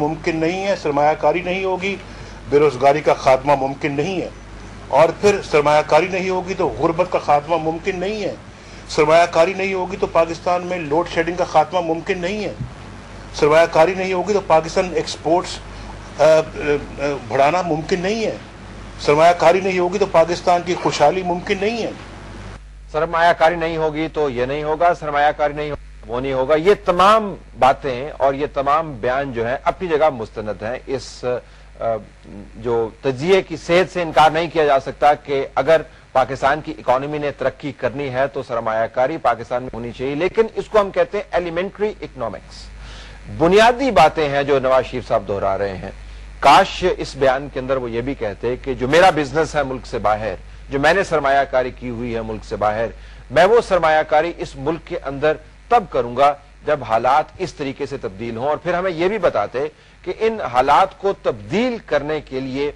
ممکن نہیں ہے، سرمایہ کاری نہیں ہوگی، بے روزگاری کا خاتمہ ممکن نہیں ہے، اور پھر سرمایہ کاری نہیں ہوگی تو غربت کا خاتمہ ممکن نہیں ہے، سرمایہ کاری نہیں ہوگی تو پاکستان میں لوڈ شیڈنگ کا خاتمہ ممکن نہیں ہے، سرمایہ کاری نہیں ہوگی تو پاکستان ایکسپورٹس بڑھانا ممکن نہیں ہے، سرمایہ کاری نہیں ہوگی تو پاکستان کی خوشحالی ممکن نہیں ہے۔ سرمایہ کاری نہیں ہوگی تو یہ نہیں ہوگا، سرمایہ کاری نہیں ہوگی وہ نہیں ہوگا۔ یہ تمام باتیں اور یہ تمام بیان جو ہیں اپنی جگہ مستند ہیں۔ اس جو تجزیے کی صحت سے انکار نہیں کیا جا سکتا کہ اگر پاکستان کی اکانومی نے ترقی کرنی ہے تو سرمایہ کاری پاکستان میں ہونی چاہیے، لیکن اس کو ہم کہتے ہیں ایلیمنٹری اکنامکس۔ بنیادی باتیں ہیں جو نواز شریف صاحب دہرا رہے ہیں۔ کاش اس بیان کے اندر وہ یہ بھی کہتے کہ جو میرا بزنس ہے ملک سے باہر، جو میں نے سرمایہ کاری کی ہوئی ہے ملک سے باہر، میں وہ سرمایہ کاری اس ملک کے اندر تب کروں گا جب حالات اس طریقے سے تبدیل ہوں، اور پھر ہمیں یہ بھی بتاتے کہ ان حالات کو تبدیل کرنے کے لیے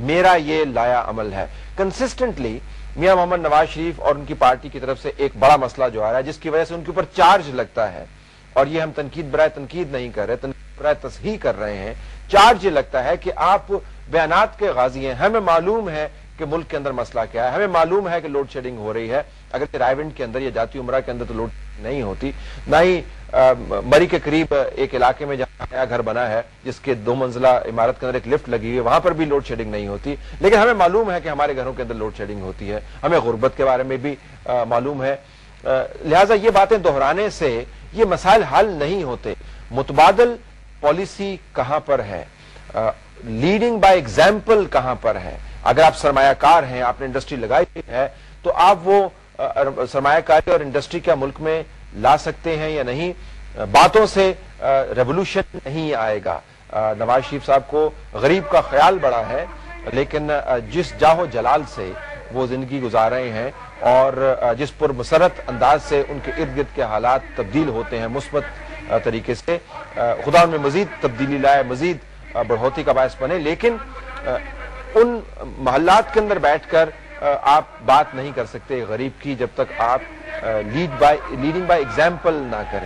میرا یہ لایا عمل ہے۔ کنسسٹنٹلی میاں محمد نواز شریف اور ان کی پارٹی کی طرف سے ایک بڑا مسئلہ جو آ رہا ہے، جس کی وجہ سے ان کے اوپر چارج لگتا ہے، اور یہ ہم تنقید برائے تنقید نہیں کر رہے، تنقید برائے تصحیح کر رہے ہیں۔ چارج یہ لگتا ہے کہ آپ بیانات کے غازی ہیں۔ ہمیں معلوم ہے کہ ملک کے اندر مسئلہ کیا ہے، ہمیں معلوم ہے کہ لوڈ شیڈنگ ہو رہی ہے، اگر رائیونڈ کے اندر یا جاتی عمرہ کے اندر تو لوڈ نہیں ہوتی، نہ ہی مری کے قریب ایک علاقے میں جہاں نیا گھر بنا ہے جس کے 2 منزلہ عمارت کے اندر ایک لفٹ لگی ہوئی ہے، وہاں پر بھی لوڈ شیڈنگ نہیں ہوتی، لیکن ہمیں معلوم ہے کہ ہمارے گھروں کے اندر لوڈ شیڈنگ ہوتی ہے، ہمیں غربت کے بارے میں بھی معلوم ہے۔ لہٰذا یہ باتیں دہرانے سے یہ مسائل حل نہیں ہوتے۔ متبادل پالیسی کہاں پر ہے، لیڈنگ بائی ایگزامپل کہاں پر ہے؟ اگر آپ سرمایہ کار ہیں، آپ نے انڈسٹری لگائی ہے، تو آپ وہ سرمایہ کاری اور انڈسٹری کیا ملک میں لا سکتے ہیں یا نہیں؟ باتوں سے ریولوشن نہیں آئے گا۔ نواز شریف صاحب کو غریب کا خیال بڑا ہے، لیکن جس جاہ و جلال سے وہ زندگی گزار رہے ہیں اور جس پر مسرت انداز سے ان کے ارد گرد کے حالات تبدیل ہوتے ہیں مثبت طریقے سے، خدا ان میں مزید تبدیلی لائے، مزید بڑھوتی کا باعث بنے، لیکن ان محلات کے اندر بیٹھ کر آپ بات نہیں کر سکتے غریب کی جب تک آپ لیڈنگ بائی ایگزامپل نہ کریں۔